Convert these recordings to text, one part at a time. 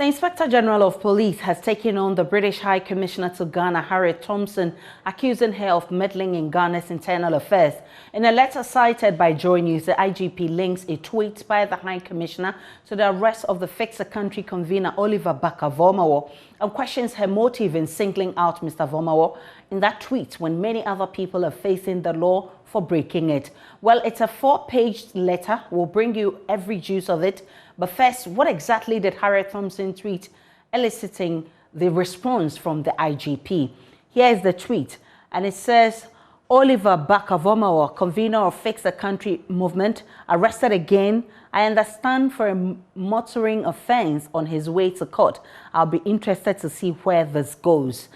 The Inspector General of Police has taken on the British High Commissioner to Ghana, Harry Thompson, accusing her of meddling in Ghana's internal affairs. In a letter cited by Joy News, the IGP links a tweet by the High Commissioner to the arrest of the Fix a Country convener Oliver Barker-Vormawor and questions her motive in singling out Mr. Vormawor in that tweet when many other people are facing the law for breaking it. Well, it's a 4-page letter. We'll bring you every juice of it. But first, what exactly did Harry Thompson tweet eliciting the response from the IGP? Here is the tweet, and it says, Oliver Barker-Vormawor, convener of Fix the Country movement, arrested again. I understand for a motoring offense on his way to court. I'll be interested to see where this goes.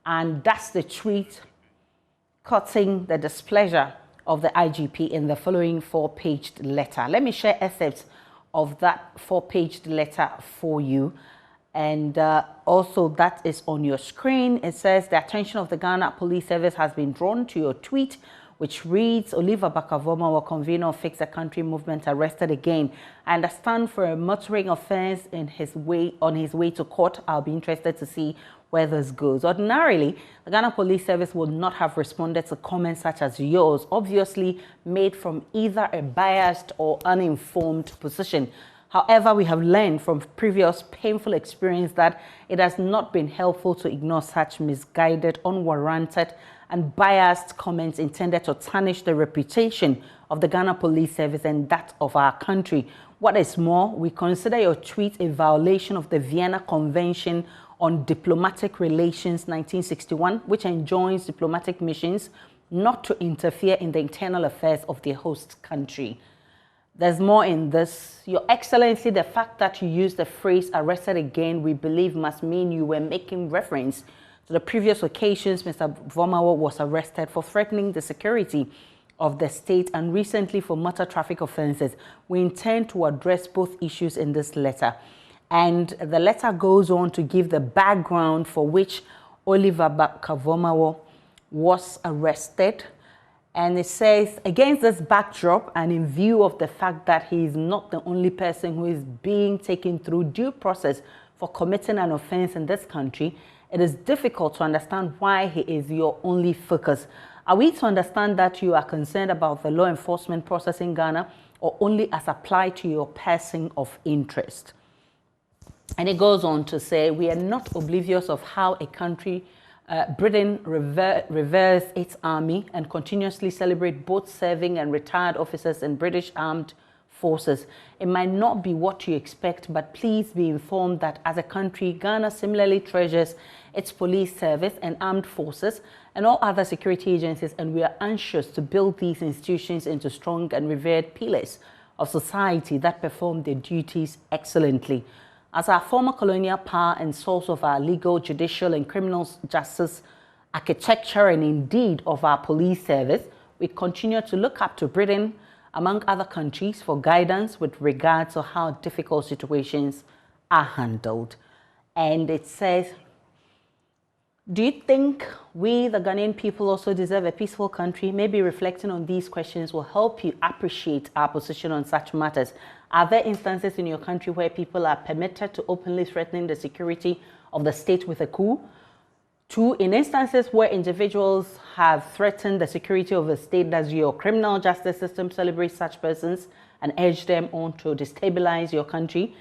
And that's the tweet cutting the displeasure of the IGP in the following 4-page letter. Let me share excerpts of that 4-page letter for you. And also that is on your screen. It says the attention of the Ghana Police Service has been drawn to your tweet, which reads, Oliver Barker-Vormawor, convener of Fix the Country movement, arrested again. I understand for a motoring offense on his way to court. I'll be interested to see where this goes. Ordinarily, the Ghana Police Service would not have responded to comments such as yours, obviously made from either a biased or uninformed position. However, we have learned from previous painful experience that it has not been helpful to ignore such misguided, unwarranted, and biased comments intended to tarnish the reputation of the Ghana Police Service and that of our country. What is more, we consider your tweet a violation of the Vienna Convention on Diplomatic Relations 1961, which enjoins diplomatic missions not to interfere in the internal affairs of their host country. There's more in this. Your Excellency, the fact that you used the phrase arrested again, we believe must mean you were making reference to the previous occasions Mr. Vormawor was arrested for threatening the security of the state and recently for motor traffic offenses. We intend to address both issues in this letter. And the letter goes on to give the background for which Oliver Barker-Vormawor was arrested. And it says, against this backdrop and in view of the fact that he is not the only person who is being taken through due process for committing an offense in this country, it is difficult to understand why he is your only focus. Are we to understand that you are concerned about the law enforcement process in Ghana or only as applied to your person of interest? And it goes on to say, we are not oblivious of how a country, Britain, reveres its army and continuously celebrate both serving and retired officers in British armed forces. It might not be what you expect, but please be informed that as a country, Ghana similarly treasures its police service and armed forces and all other security agencies, and we are anxious to build these institutions into strong and revered pillars of society that perform their duties excellently. As our former colonial power and source of our legal, judicial, and criminal justice architecture, and indeed of our police service, we continue to look up to Britain, among other countries, for guidance with regard to how difficult situations are handled. And it says, do you think we, the Ghanaian people, also deserve a peaceful country? Maybe reflecting on these questions will help you appreciate our position on such matters. Are there instances in your country where people are permitted to openly threaten the security of the state with a coup? 2, in instances where individuals have threatened the security of the state, does your criminal justice system celebrate such persons and urge them on to destabilize your country?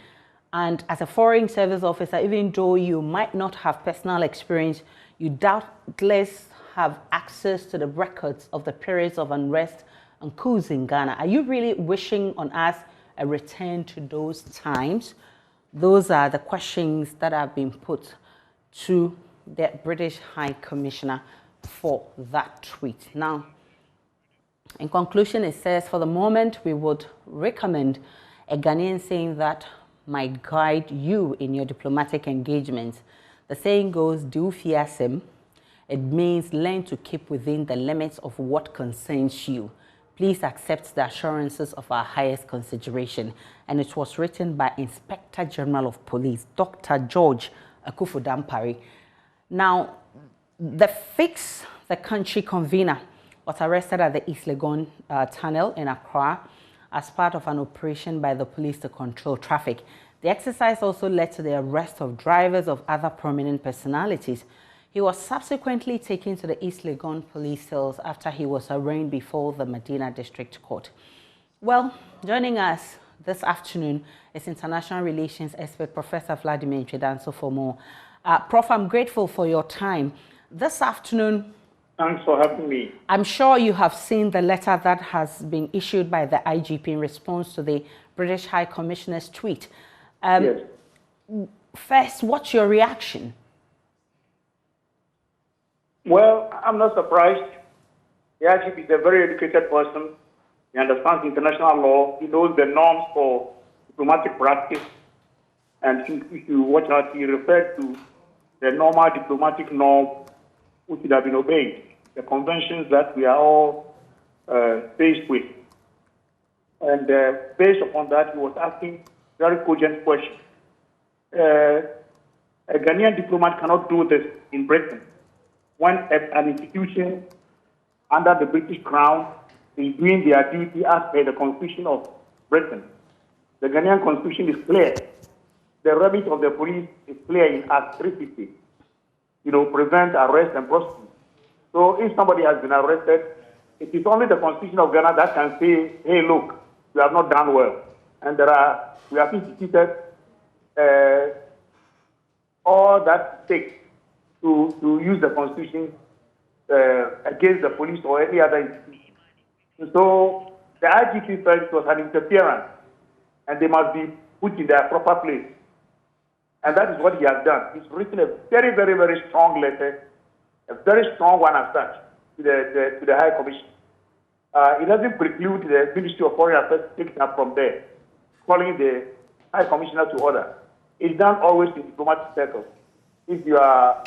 And as a foreign service officer, even though you might not have personal experience, you doubtless have access to the records of the periods of unrest and coups in Ghana. Are you really wishing on us a return to those times? Those are the questions that have been put to the British High Commissioner for that tweet. Now, in conclusion, it says, for the moment, we would recommend a Ghanaian saying that might guide you in your diplomatic engagements. The saying goes, do fear sim. It means learn to keep within the limits of what concerns you. Please accept the assurances of our highest consideration. And it was written by Inspector General of Police, Dr. George Akufu-Dampare. Now, the Fix the Country convener was arrested at the East Legon Tunnel in Accra as part of an operation by the police to control traffic. The exercise also led to the arrest of drivers of other prominent personalities. He was subsequently taken to the East Legon police cells after he was arraigned before the Medina District Court. Well, joining us this afternoon is international relations expert Professor Vladimir Danzo for more. Prof, I'm grateful for your time. This afternoon, thanks for having me. I'm sure you have seen the letter that has been issued by the IGP in response to the British High Commissioner's tweet. Yes. First, what's your reaction? Well, I'm not surprised. The IGP is a very educated person. He understands international law. He knows the norms for diplomatic practice. And if you watch out, he referred to the normal diplomatic norm which should have been obeyed, the conventions that we are all faced with. And based upon that, he was asking very cogent questions. A Ghanaian diplomat cannot do this in Britain when an institution under the British Crown is doing their duty as per the Constitution of Britain. The Ghanaian Constitution is clear. The remit of the police is clear in Act 350. Prevent, arrest, and prosecute. So if somebody has been arrested, it is only the Constitution of Ghana that can say, hey, look, you have not done well. And we have instituted all that takes to use the Constitution against the police or any other institution. And so the IGP felt it was an interference, and they must be put in their proper place. And that is what he has done. He's written a very, very, very strong letter, a very strong one as such, to the High Commission. It doesn't preclude the Ministry of Foreign Affairs taking up from there, calling the High Commissioner to order. It's done always in diplomatic circles. If you are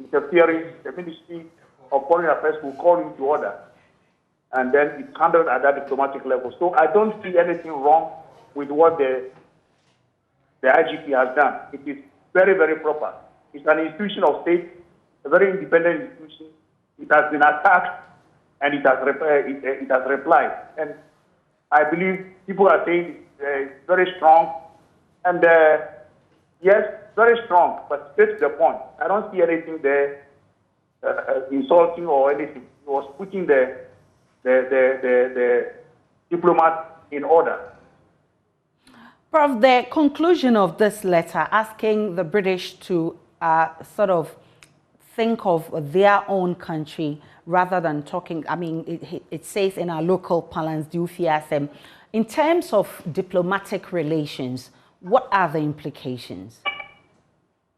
interfering, the Ministry of Foreign Affairs will call you to order, and then it's handled at that diplomatic level. So I don't see anything wrong with what the IGP has done. It is very, very proper. It's an institution of state, a very independent institution. It has been attacked, and it has replied. And I believe people are saying it's very strong. And yes, very strong, but straight to the point. I don't see anything there insulting or anything. It was putting the diplomat in order. Prof, the conclusion of this letter asking the British to sort of think of their own country rather than talking, I mean, it says in our local parlance, in terms of diplomatic relations, what are the implications?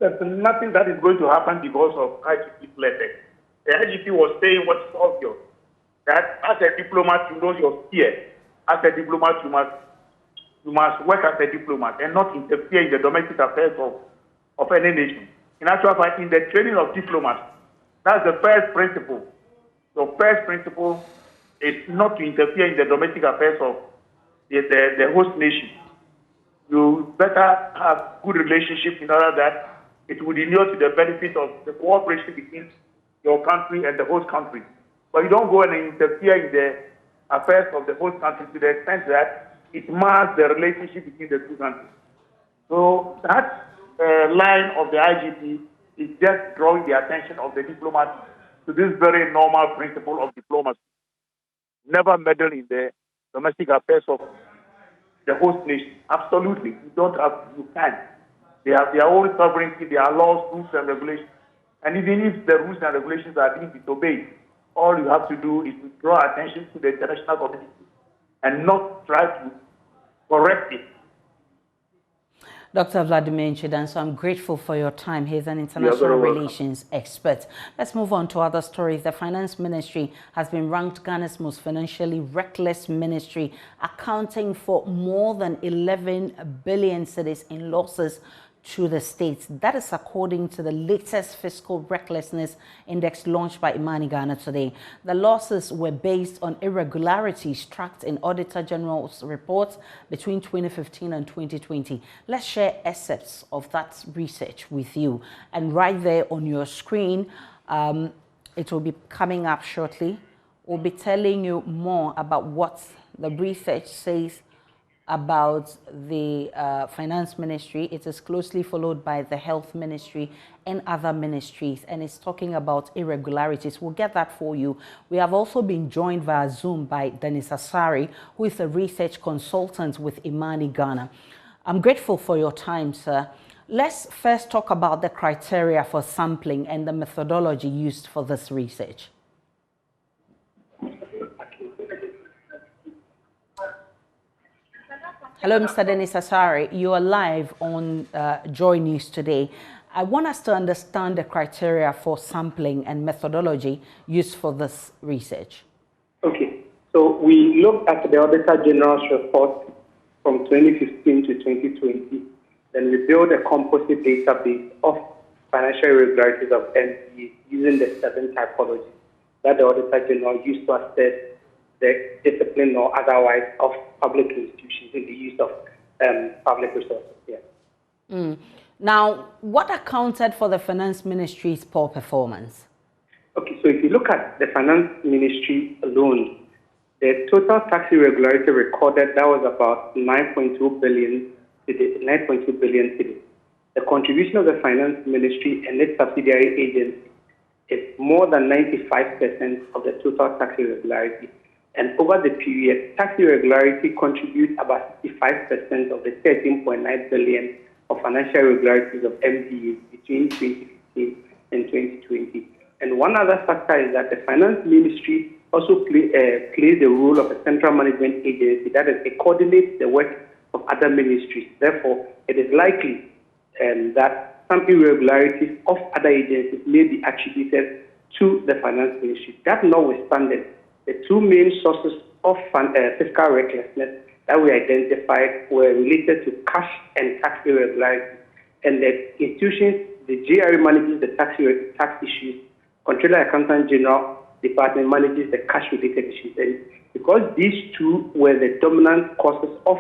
There's nothing that is going to happen because of IGP's letter. The IGP was saying what's obvious, that as a diplomat, you know your sphere. As a diplomat, you must work as a diplomat and not interfere in the domestic affairs of any nation. In actual fact, in the training of diplomats, that's the first principle. The first principle is not to interfere in the domestic affairs of the host nation. You better have good relationships in order that it would inure to the benefit of the cooperation between your country and the host country. But you don't go and interfere in the affairs of the host country to the extent that it mars the relationship between the two countries. So that line of the IGP is just drawing the attention of the diplomat to this very normal principle of diplomacy. Never meddle in the domestic affairs of the host nation. Absolutely. You can't. They have their own sovereignty, their laws, rules, and regulations. And even if the rules and regulations are being disobeyed, all you have to do is to draw attention to the international community and not try to correct it. Dr. Vladimir Danzo, I'm grateful for your time. He's an international relations expert. Let's move on to other stories. The Finance Ministry has been ranked Ghana's most financially reckless ministry, accounting for more than 11 billion cedis in losses to the states. That is according to the latest fiscal recklessness index launched by Imani Ghana today. The losses were based on irregularities tracked in Auditor General's reports between 2015 and 2020. Let's share excerpts of that research with you. And right there on your screen, it will be coming up shortly. We'll be telling you more about what the research says about the finance ministry. It is closely followed by the health ministry and other ministries, and it's talking about irregularities. We'll get that for you. We have also been joined via Zoom by Dennis Asari, who is a research consultant with Imani Ghana. I'm grateful for your time, sir. Let's first talk about the criteria for sampling and the methodology used for this research. Hello, Mr. Dennis Asari. You are live on Joy News today. I want us to understand the criteria for sampling and methodology used for this research. Okay, so we looked at the Auditor General's report from 2015 to 2020. Then we built a composite database of financial irregularities of MTAs using the 7 typologies that the Auditor General used to assess the discipline or otherwise of public institutions in the use of public resources. Yeah. Now, what accounted for the Finance Ministry's poor performance? Okay, so if you look at the Finance Ministry alone, the total tax irregularity recorded, that was about 9.2 billion cedis. The contribution of the Finance Ministry and its subsidiary agency is more than 95% of the total tax irregularity. And over the period, tax irregularity contributes about 65% of the 13.9 billion of financial irregularities of MDAs between 2015 and 2020. And one other factor is that the Finance Ministry also plays the role of a central management agency, that is, it coordinates the work of other ministries. Therefore, it is likely that some irregularities of other agencies may be attributed to the Finance Ministry. That notwithstanding, the 2 main sources of fiscal recklessness that we identified were related to cash and tax irregularities. And the institutions, the GRA manages the tax issues, Controller Accountant General Department manages the cash-related issues. And because these 2 were the dominant causes of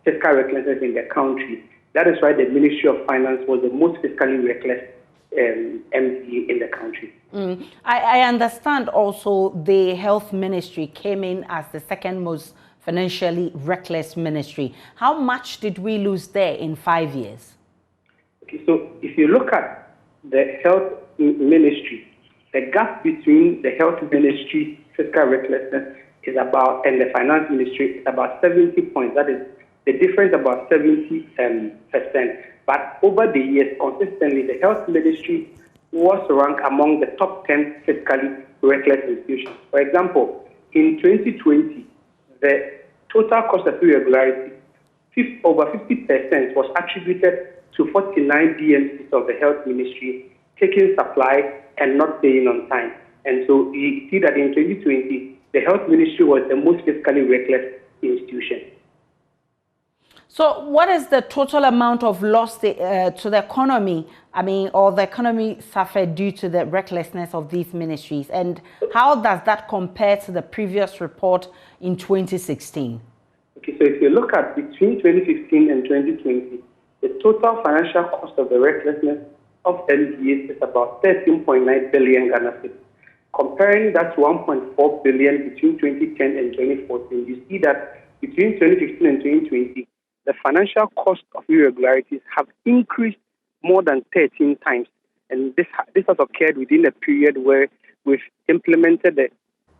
fiscal recklessness in the country, that is why the Ministry of Finance was the most fiscally reckless MDA in the country. I understand also the Health Ministry came in as the second most financially reckless ministry. How much did we lose there in 5 years? Okay, so if you look at the Health Ministry, the gap between the Health Ministry's fiscal recklessness is about, and the Finance Ministry is about 70 points. That is the difference, about 70%. But over the years, consistently, the Health Ministry was ranked among the top 10 fiscally reckless institutions. For example, in 2020, the total cost of irregularity, over 50% was attributed to 49 DMCs of the Health Ministry taking supply and not paying on time. And so we see that in 2020, the Health Ministry was the most fiscally reckless institution. So what is the total amount of loss to the economy, or the economy suffered due to the recklessness of these ministries? And how does that compare to the previous report in 2016? Okay, so if you look at between 2015 and 2020, the total financial cost of the recklessness of MDAs is about 13.9 billion Ghana cedis. Comparing that to 1.4 billion between 2010 and 2014, you see that between 2015 and 2020, the financial cost of irregularities have increased more than 13 times. And this has occurred within a period where we've implemented the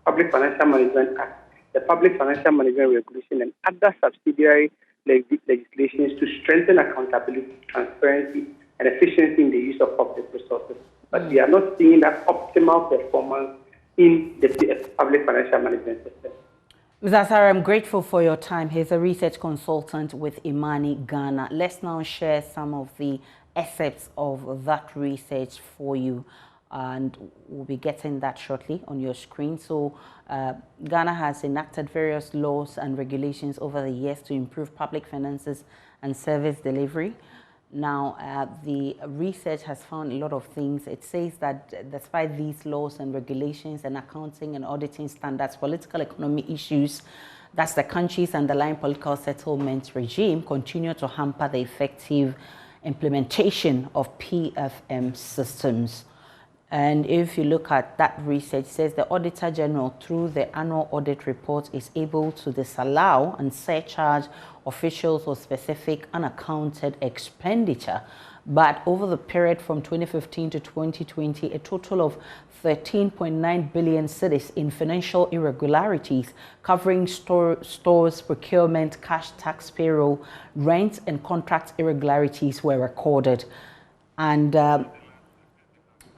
Public Financial Management Act, the Public Financial Management Regulation, and other subsidiary legislations to strengthen accountability, transparency, and efficiency in the use of public resources. But we are not seeing that optimal performance in the public financial management system. Mr. Asari, I'm grateful for your time. He's a research consultant with Imani Ghana. Let's now share some of the excerpts of that research for you, and we'll be getting that shortly on your screen. So Ghana has enacted various laws and regulations over the years to improve public finances and service delivery. Now, the research has found a lot of things. It says that despite these laws and regulations and accounting and auditing standards, political economy issues, that's the country's underlying political settlement regime, continue to hamper the effective implementation of PFM systems. And if you look at that research, it says the Auditor General, through the annual audit report, is able to disallow and surcharge officials for specific unaccounted expenditure. But over the period from 2015 to 2020, a total of 13.9 billion cedis in financial irregularities covering stores, procurement, cash tax, payroll, rent, and contract irregularities were recorded. And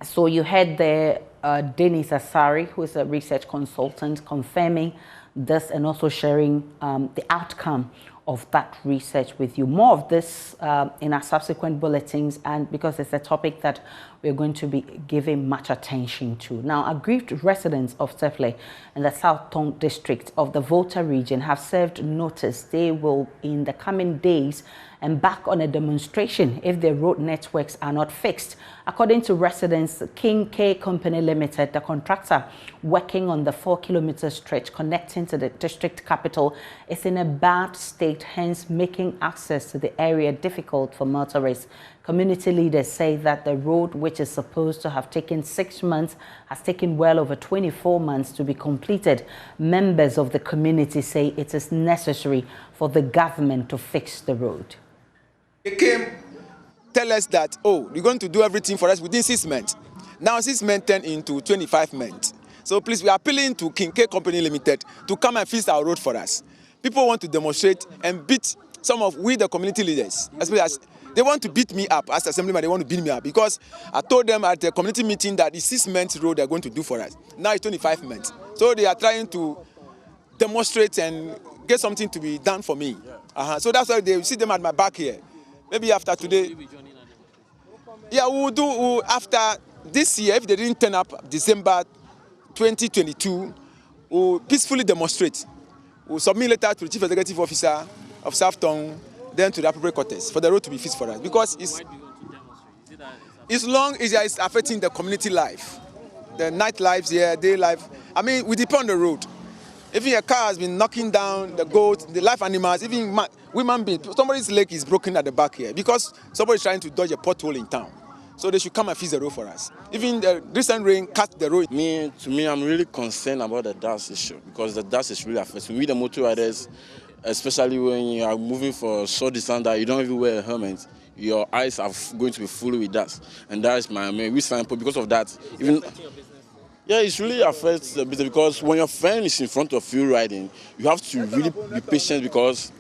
so you had there Dennis Asari, who is a research consultant, confirming this and also sharing the outcome of that research with you. More of this in our subsequent bulletins, and because it's a topic that we're going to be giving much attention to. Now, aggrieved residents of Tefle in the South Tongue district of the Volta region have served notice they will, in the coming days, embark on a demonstration if their road networks are not fixed. According to residents, King K Company Limited, the contractor working on the 4-kilometer stretch connecting to the district capital, is in a bad state, hence making access to the area difficult for motorists. Community leaders say that the road, which is supposed to have taken 6 months, has taken well over 24 months to be completed. Members of the community say it is necessary for the government to fix the road. They came, tell us that, oh, you're going to do everything for us within 6 months. Now 6 months turned into 25 months. So please, we are appealing to King K Company Limited to come and fix our road for us. People want to demonstrate and beat some of the community leaders, especially as they want to beat me up as assemblyman. They want to beat me up because I told them at the community meeting that the 6 months road they're going to do for us. Now it's 25 months. So they are trying to demonstrate and get something to be done for me. So that's why they see them at my back here. Maybe after today. Yeah, we will do after this year. If they didn't turn up December 2022, we'll peacefully demonstrate. We'll submit a letter to the Chief Executive Officer of South Tongue, then to the appropriate quarters for the road to be fixed for us. Because it's long, it's affecting the community life. The night lives here, day life. I mean, we depend on the road. Even a car has been knocking down the goats, the live animals, even women beings. Somebody's leg is broken at the back here because somebody's trying to dodge a pothole in town. So they should come and fix the road for us. Even the recent rain cut the road. To me, I'm really concerned about the dust issue because the dust is really affecting. We, the motor riders, especially when you are moving for short distance that you don't even wear a helmet, your eyes are going to be full with dust. And that is my main reason. Because of that, even... Yeah, it really affects the business because when your friend is in front of you riding, you have to really be patient because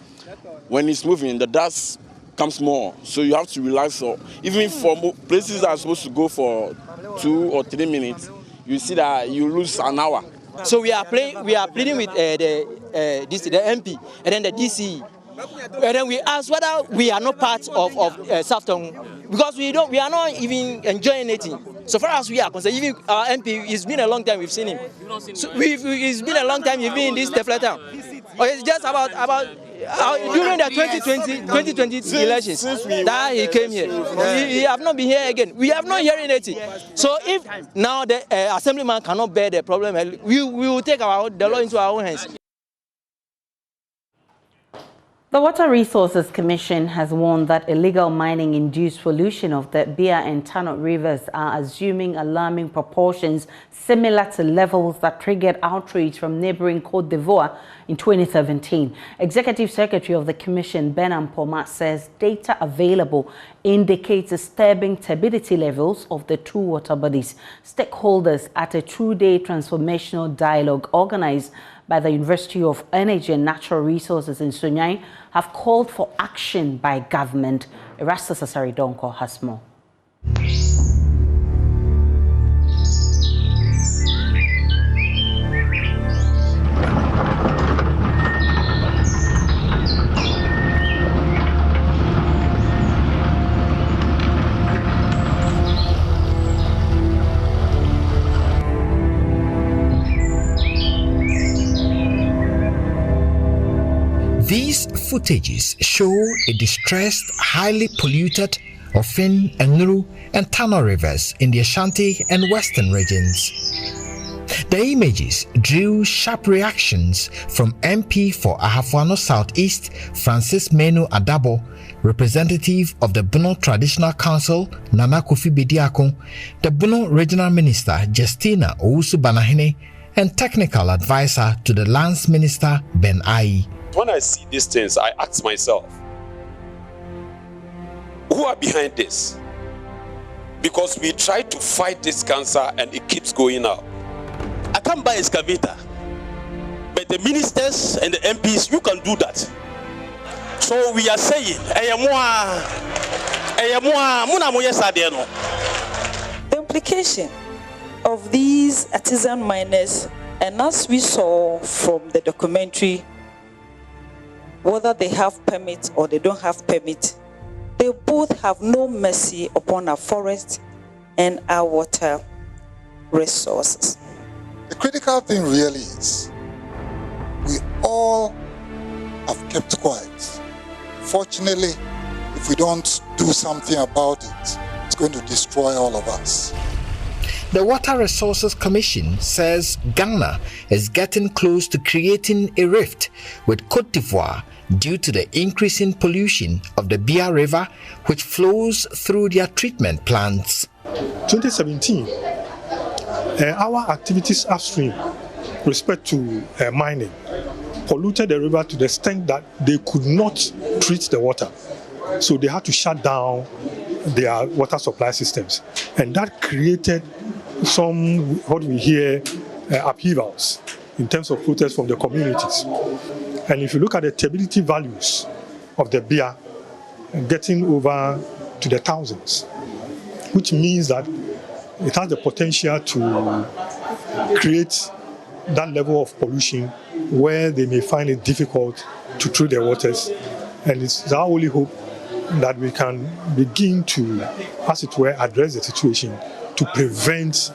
when it's moving, the dust comes more. So you have to relax. So even for places that are supposed to go for 2 or 3 minutes, you see that you lose an hour. So we are pleading with the MP and then the DCE. And then we ask whether we are not part of South Tongue because we are not even enjoying anything. So far as we are concerned, even our MP, it's been a long time we've seen him. So it's been a long time he's been in this Tefle town. Or it's just about during the 2020 elections that he came here. He have not been here again. We have not hearing anything. So if now the assemblyman cannot bear the problem, we will take the law into our own hands. The Water Resources Commission has warned that illegal mining-induced pollution of the Bia and Tanot rivers are assuming alarming proportions similar to levels that triggered outrage from neighboring Côte d'Ivoire in 2017. Executive Secretary of the Commission, Ben Ampoma, says data available indicates disturbing turbidity levels of the two water bodies. Stakeholders at a 2-day transformational dialogue organized by the University of Energy and Natural Resources in Sunyai have called for action by government. Erastus Asaridonko has more. These footages show a distressed, highly polluted Ofin, Enuru, and Tano rivers in the Ashanti and Western regions. The images drew sharp reactions from MP for Ahafo Southeast, Francis Menu Adabo, representative of the Bono Traditional Council, Nana Kofi Bediako, the Bono Regional Minister, Justina Owusu Banahene, and technical advisor to the Lands Minister, Ben Ai. When I see these things, I ask myself, who are behind this? Because we try to fight this cancer and it keeps going up. I can't buy excavator, but the ministers and the MPs, you can do that. So we are saying, the implication of these artisan miners, and as we saw from the documentary, whether they have permit or they don't have permit, they both have no mercy upon our forest and our water resources. The critical thing really is we all have kept quiet. Fortunately, if we don't do something about it, it's going to destroy all of us. The Water Resources Commission says Ghana is getting close to creating a rift with Côte d'Ivoire due to the increasing pollution of the Bia River, which flows through their treatment plants. 2017, our activities upstream with respect to mining polluted the river to the extent that they could not treat the water. So they had to shut down their water supply systems. And that created some, what we hear, upheavals in terms of protests from the communities. And if you look at the turbidity values of the Bia, getting over to the thousands, which means that it has the potential to create that level of pollution where they may find it difficult to treat their waters. And it's our only hope that we can begin to, as it were, address the situation to prevent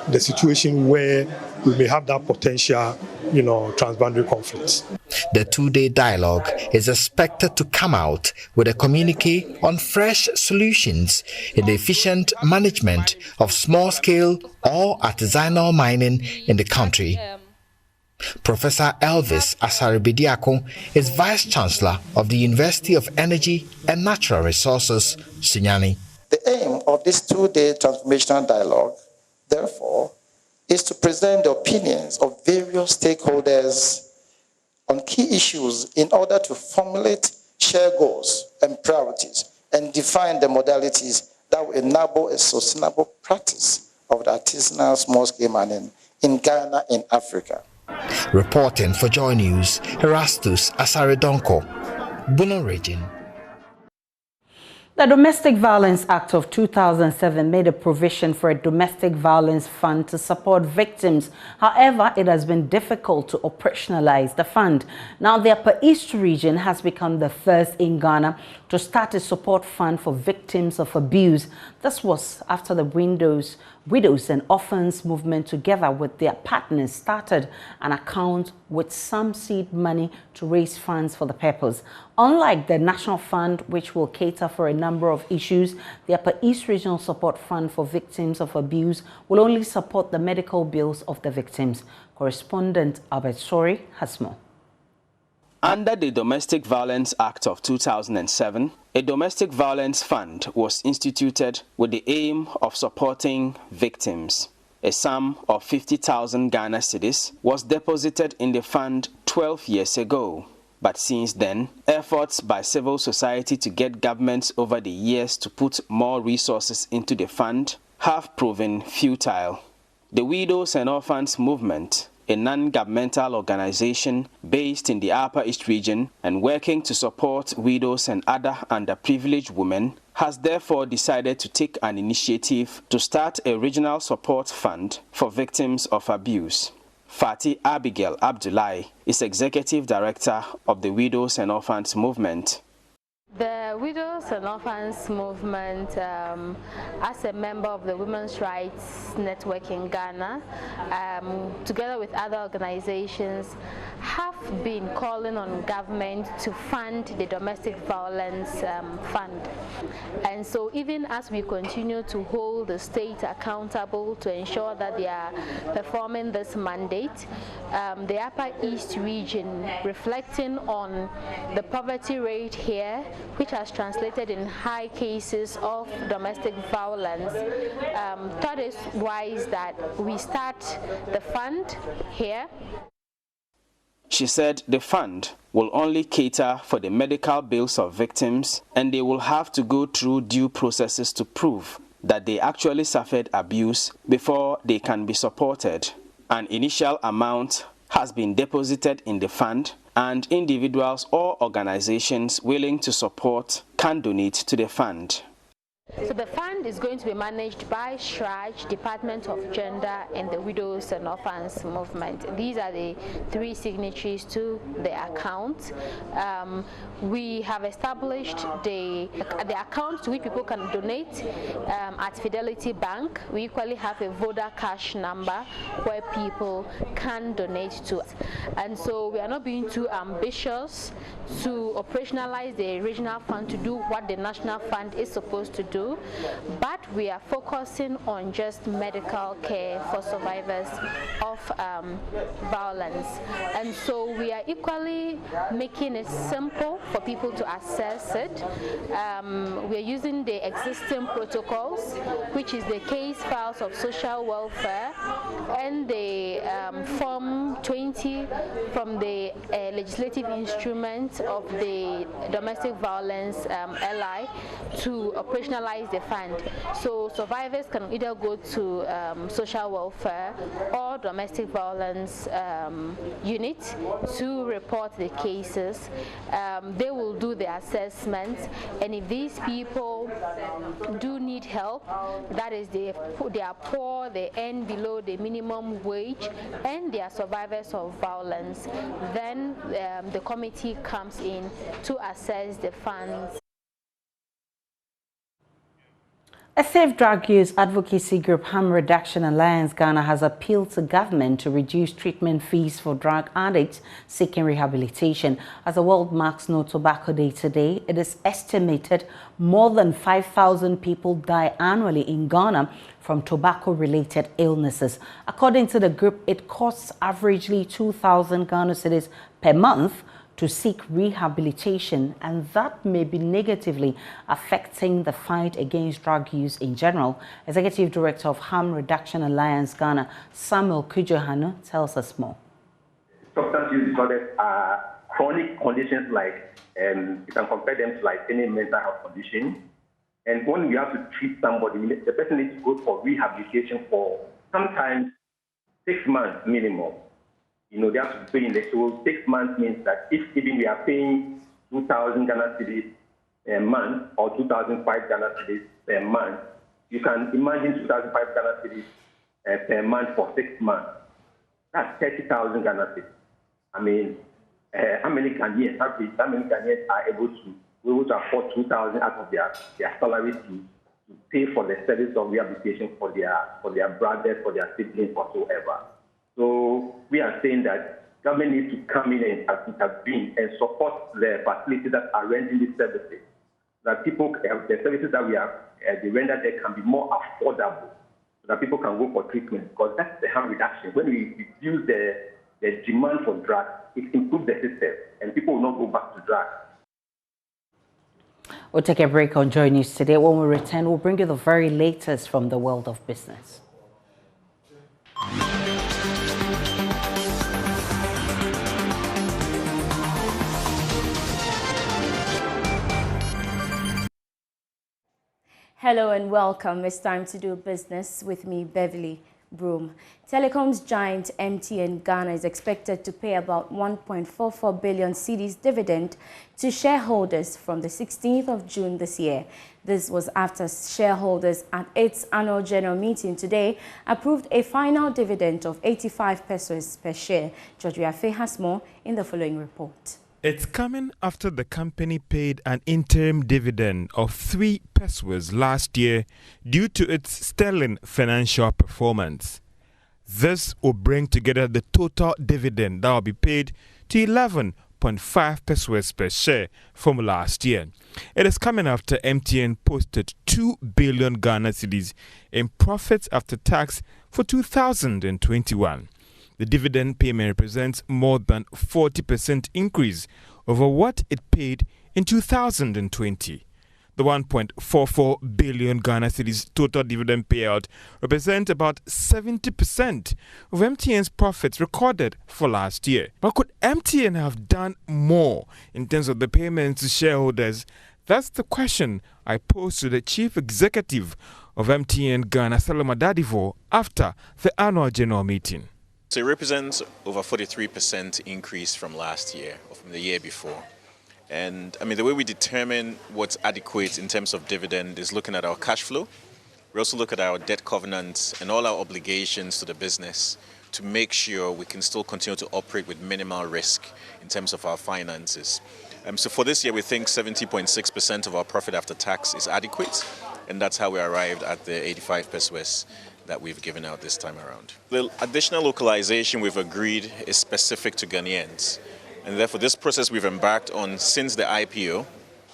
the situation where we may have that potential, transboundary conflicts. The two-day dialogue is expected to come out with a communique on fresh solutions in the efficient management of small-scale or artisanal mining in the country. Professor Elvis Asare-Bediako is Vice-Chancellor of the University of Energy and Natural Resources, Sunyani. The aim of this two-day transformational dialogue, therefore, is to present the opinions of various stakeholders on key issues in order to formulate shared goals and priorities and define the modalities that will enable a sustainable practice of the artisanal small-scale mining in Ghana and Africa. Reporting for Joy News, Erastus Asaredonko, Bono Region. The Domestic Violence Act of 2007 made a provision for a domestic violence fund to support victims. However, it has been difficult to operationalize the fund. Now, the Upper East region has become the first in Ghana to start a support fund for victims of abuse. This was after the Widows and Orphans movement, together with their partners, started an account with some seed money to raise funds for the purpose. Unlike the National Fund, which will cater for a number of issues, the Upper East Regional Support Fund for Victims of Abuse will only support the medical bills of the victims. Correspondent Albert Sori has more. Under the Domestic Violence Act of 2007, a domestic violence fund was instituted with the aim of supporting victims. A sum of 50,000 Ghana cedis was deposited in the fund 12 years ago. But since then, efforts by civil society to get governments over the years to put more resources into the fund have proven futile. The Widows and Orphans movement, a non-governmental organization based in the Upper East region and working to support widows and other underprivileged women, has therefore decided to take an initiative to start a regional support fund for victims of abuse. Fati Abigail Abdullahi is Executive Director of the Widows and Orphans movement. The Widows Widows and Orphans Movement, as a member of the Women's Rights Network in Ghana, together with other organizations, have been calling on government to fund the domestic violence fund. And so even as we continue to hold the state accountable to ensure that they are performing this mandate, the Upper East region, reflecting on the poverty rate here, which has translated in high cases of domestic violence, thought it wise that we start the fund here. She said the fund will only cater for the medical bills of victims, and they will have to go through due processes to prove that they actually suffered abuse before they can be supported. An initial amount has been deposited in the fund, and individuals or organizations willing to support can donate to the fund. So the fund is going to be managed by SHRAJ, Department of Gender and the Widows and Orphans Movement. These are the three signatories to the account. We have established the account to which people can donate at Fidelity Bank. We equally have a Voda cash number where people can donate to. And so we are not being too ambitious to operationalize the regional fund to do what the national fund is supposed to do, but we are focusing on just medical care for survivors of violence. And so we are equally making it simple for people to access it. We are using the existing protocols, which is the case files of social welfare and the Form 20 from the legislative instrument of the domestic violence LI to operationalize the fund. So survivors can either go to social welfare or domestic violence unit to report the cases. They will do the assessment, and if these people do need help, that is they are poor, they earn below the minimum wage, and they are survivors of violence, then the committee comes in to assess the funds. A safe drug use advocacy group, Harm Reduction Alliance Ghana, has appealed to government to reduce treatment fees for drug addicts seeking rehabilitation. As the world marks No Tobacco Day today, it is estimated more than 5,000 people die annually in Ghana from tobacco-related illnesses. According to the group, it costs averagely 2,000 Ghana cedis per month to seek rehabilitation, and that may be negatively affecting the fight against drug use in general. Executive Director of Harm Reduction Alliance Ghana, Samuel Kujohanu, tells us more. Substance use disorders are chronic conditions like, you can compare them to like any mental health condition. And when you have to treat somebody, the person needs to go for rehabilitation for sometimes 6 months minimum. You know, they have to pay in the so 6 months means that if even we are paying 2,000 Ghana cedis a month or 2,005 Ghana cedis per month, you can imagine 2,005 Ghana cedis per month for 6 months. That's 30,000 Ghana cedis. I mean, how many Ghanaians are able to afford 2,000 out of their salary to pay for the service of rehabilitation for their brothers, for their siblings, whatsoever. So we are saying that government needs to come in and intervene and support the facilities that are rendering these services. That people, the services that we have, they render there can be more affordable, so that people can go for treatment. Because that's the harm reduction. When we reduce the demand for drugs, it improves the system, and people will not go back to drugs. We'll take a break on Joy News today. When we return, we'll bring you the very latest from the world of business. Hello and welcome. It's time to do business with me, Beverly Broom. Telecoms giant MTN Ghana is expected to pay about 1.44 billion cedis dividend to shareholders from the 16th of June this year. This was after shareholders at its annual general meeting today approved a final dividend of 85 pesos per share. Georgia Faye has more in the following report. It's coming after the company paid an interim dividend of 3 pesos last year due to its sterling financial performance. This will bring together the total dividend that will be paid to 11.5 pesos per share from last year. It is coming after MTN posted 2 billion Ghana cedis in profits after tax for 2021. The dividend payment represents more than 40% increase over what it paid in 2020. The 1.44 billion Ghana cedis total dividend payout represents about 70% of MTN's profits recorded for last year. But could MTN have done more in terms of the payments to shareholders? That's the question I posed to the chief executive of MTN Ghana, Saloma Dadivo, after the annual general meeting. So it represents over 43% increase from last year or from the year before. And I mean, the way we determine what's adequate in terms of dividend is looking at our cash flow. We also look at our debt covenants and all our obligations to the business to make sure we can still continue to operate with minimal risk in terms of our finances. So for this year, we think 70.6% of our profit after tax is adequate, and that's how we arrived at the 85 pesos that we've given out this time around. The additional localization we've agreed is specific to Ghanaians, and therefore this process we've embarked on since the IPO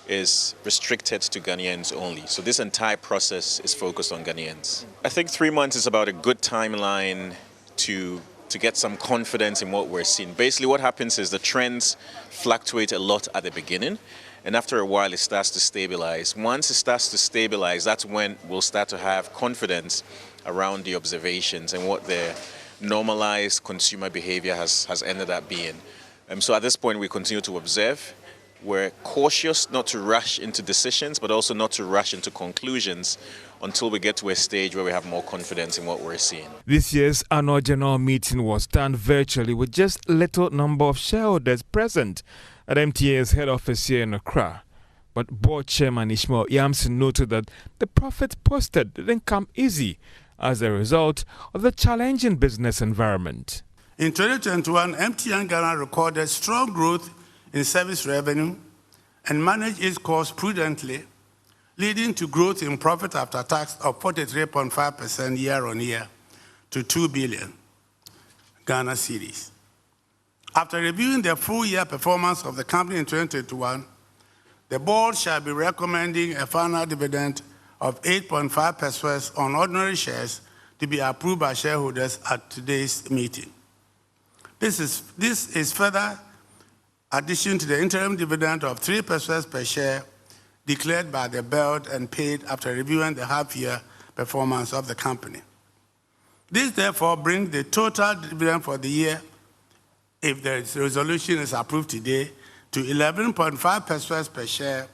is restricted to Ghanaians only. So this entire process is focused on Ghanaians. I think 3 months is about a good timeline to get some confidence in what we're seeing. Basically what happens is the trends fluctuate a lot at the beginning, and after a while it starts to stabilize. Once it starts to stabilize, that's when we'll start to have confidence around the observations and what the normalized consumer behavior has ended up being. So at this point we continue to observe. We're cautious not to rush into decisions, but also not to rush into conclusions until we get to a stage where we have more confidence in what we're seeing. This year's annual general meeting was done virtually with just a little number of shareholders present at MTN's head office here in Accra. But board chairman Ishmael Yamson noted that the profits posted didn't come easy as a result of the challenging business environment. In 2021, MTN Ghana recorded strong growth in service revenue and managed its costs prudently, leading to growth in profit after tax of 43.5% year-on-year to 2 billion Ghana cedis. After reviewing the full-year performance of the company in 2021, the board shall be recommending a final dividend of 8.5 pesos on ordinary shares to be approved by shareholders at today's meeting. This is further addition to the interim dividend of 3 pesos per share declared by the board and paid after reviewing the half-year performance of the company. This therefore brings the total dividend for the year, if the resolution is approved today, to 11.5 pesos per share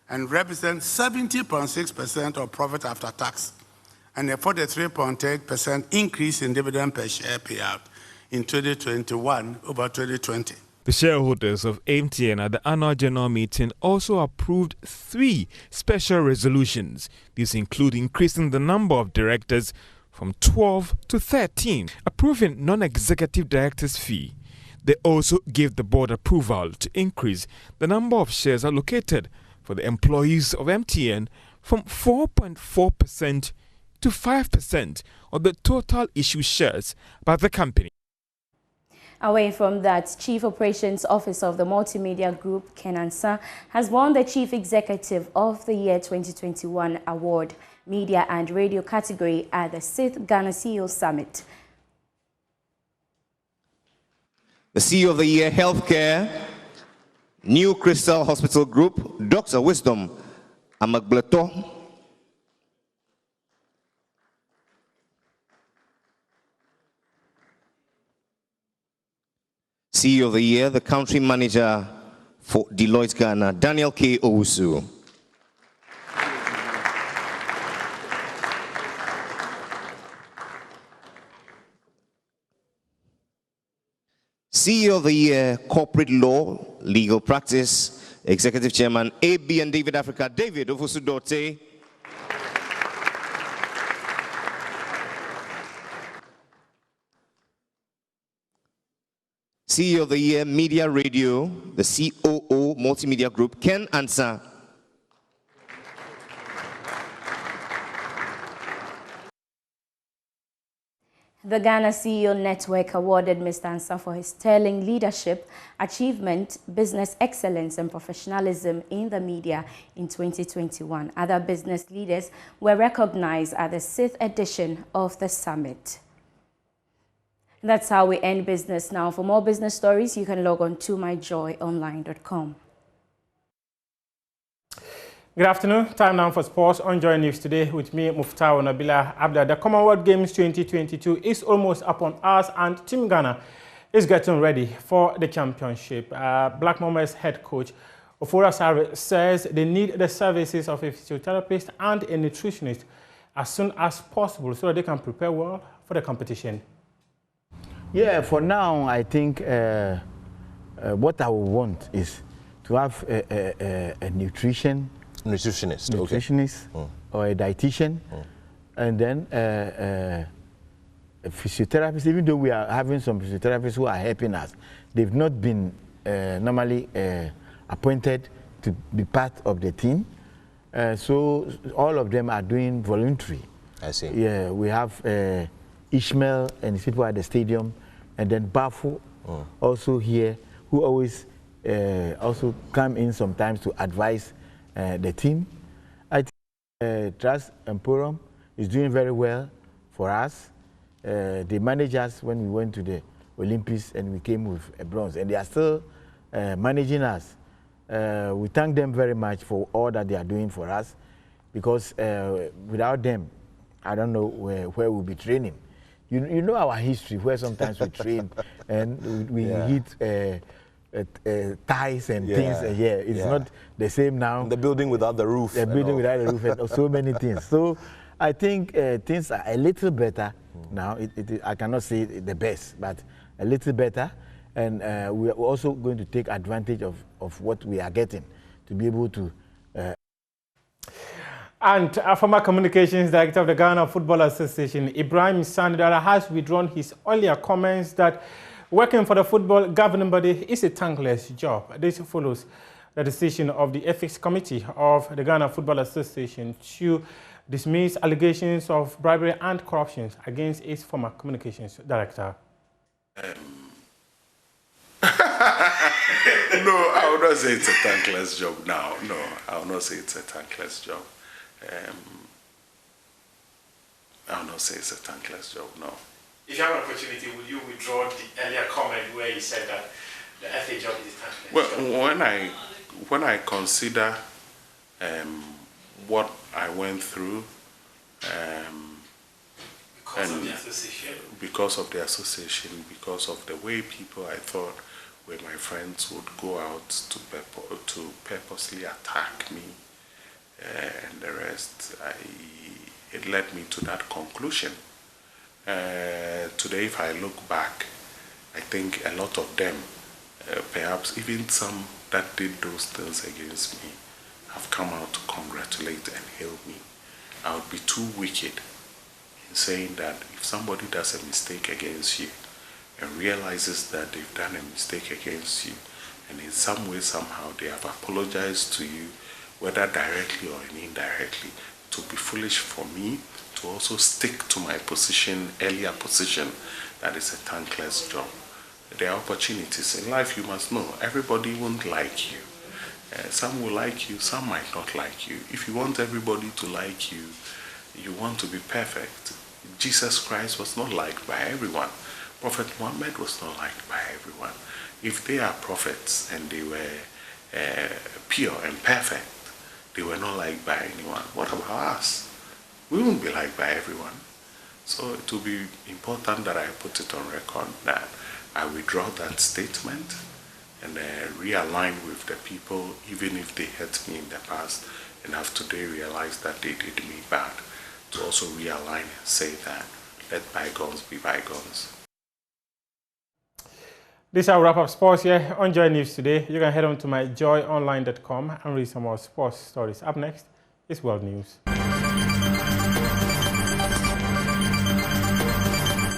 and represents 70.6% of profit after tax and a 43.8% increase in dividend per share payout in 2021 over 2020. The shareholders of MTN at the annual general meeting also approved 3 special resolutions. These include increasing the number of directors from 12 to 13, approving non-executive directors' fee. They also gave the board approval to increase the number of shares allocated for the employees of MTN from 4.4% to 5% of the total issued shares by the company. Away from that, Chief Operations Officer of the Multimedia Group, Ken Ansah, has won the Chief Executive of the Year 2021 Award, Media and Radio category at the 6th Ghana CEO Summit. The CEO of the Year, Healthcare, New Crystal Hospital Group, Dr. Wisdom Amagbleto. CEO of the Year, the Country Manager for Deloitte Ghana, Daniel K. Owusu. CEO of the Year, Corporate Law, Legal Practice, Executive Chairman, AB and David Africa, David Ofosu-Dorte. CEO of the Year Media Radio, the COO Multimedia Group, Ken Ansah. The Ghana CEO Network awarded Mr. Ansah for his sterling leadership, achievement, business excellence and professionalism in the media in 2021. Other business leaders were recognized at the 6th edition of the summit. That's how we end business now. For more business stories, you can log on to myjoyonline.com. Good afternoon. Time now for sports on Joy News today with me, Muftau Nabila Abda. The Commonwealth Games 2022 is almost upon us, and Team Ghana is getting ready for the championship. Black Mambas head coach Ofura Sare says they need the services of a physiotherapist and a nutritionist as soon as possible so that they can prepare well for the competition. Yeah, for now, I think what I would want is to have a nutritionist, okay. Or a dietitian, and then a physiotherapist. Even though we are having some physiotherapists who are helping us, they've not been normally appointed to be part of the team. So all of them are doing voluntary. I see. Yeah, we have Ishmael and his people at the stadium, and then Bafu also here, who always also come in sometimes to advise the team. I think Trust Emporum is doing very well for us. They managed us when we went to the Olympics and we came with a bronze, and they are still managing us. We thank them very much for all that they are doing for us, because without them, I don't know where we'll be training. You know our history, where sometimes we train and we hit ties and things. It's not the same now. And the building without the roof. The building without the roof and so many things. So I think things are a little better now. I cannot say the best, but a little better. And we are also going to take advantage of what we are getting to be able to. And former communications director of the Ghana Football Association, Ibrahim Sandara, has withdrawn his earlier comments that working for the football governing body is a thankless job. This follows the decision of the Ethics Committee of the Ghana Football Association to dismiss allegations of bribery and corruption against its former communications director. No, I would not say it's a thankless job now. No, I would not say it's a thankless job. I would not say it's a thankless job, no. If you have an opportunity, would you withdraw the earlier comment where you said that the FA job is a thankless job? Well, when I consider what I went through, because of the association? Because of the association, because of the way people I thought were my friends would go out to purposely attack me and the rest, it led me to that conclusion. Today, if I look back, I think a lot of them, perhaps even some that did those things against me, have come out to congratulate and hail me. I would be too wicked in saying that if somebody does a mistake against you and realizes that they've done a mistake against you, and in some way, somehow, they have apologized to you, whether directly or indirectly, to be foolish for me to also stick to my position, earlier position, that is a thankless job. There are opportunities in life, you must know. Everybody won't like you. Some will like you, some might not like you. If you want everybody to like you, you want to be perfect. Jesus Christ was not liked by everyone. Prophet Muhammad was not liked by everyone. If they are prophets and they were pure and perfect, they were not liked by anyone. What about us? We won't be liked by everyone. So it will be important that I put it on record that I withdraw that statement and realign with the people, even if they hurt me in the past, and have today realized that they did me bad, to also realign and say that let bygones be bygones. This is our wrap-up sports here on Joy News today. You can head on to myjoyonline.com and read some more sports stories. Up next is World News.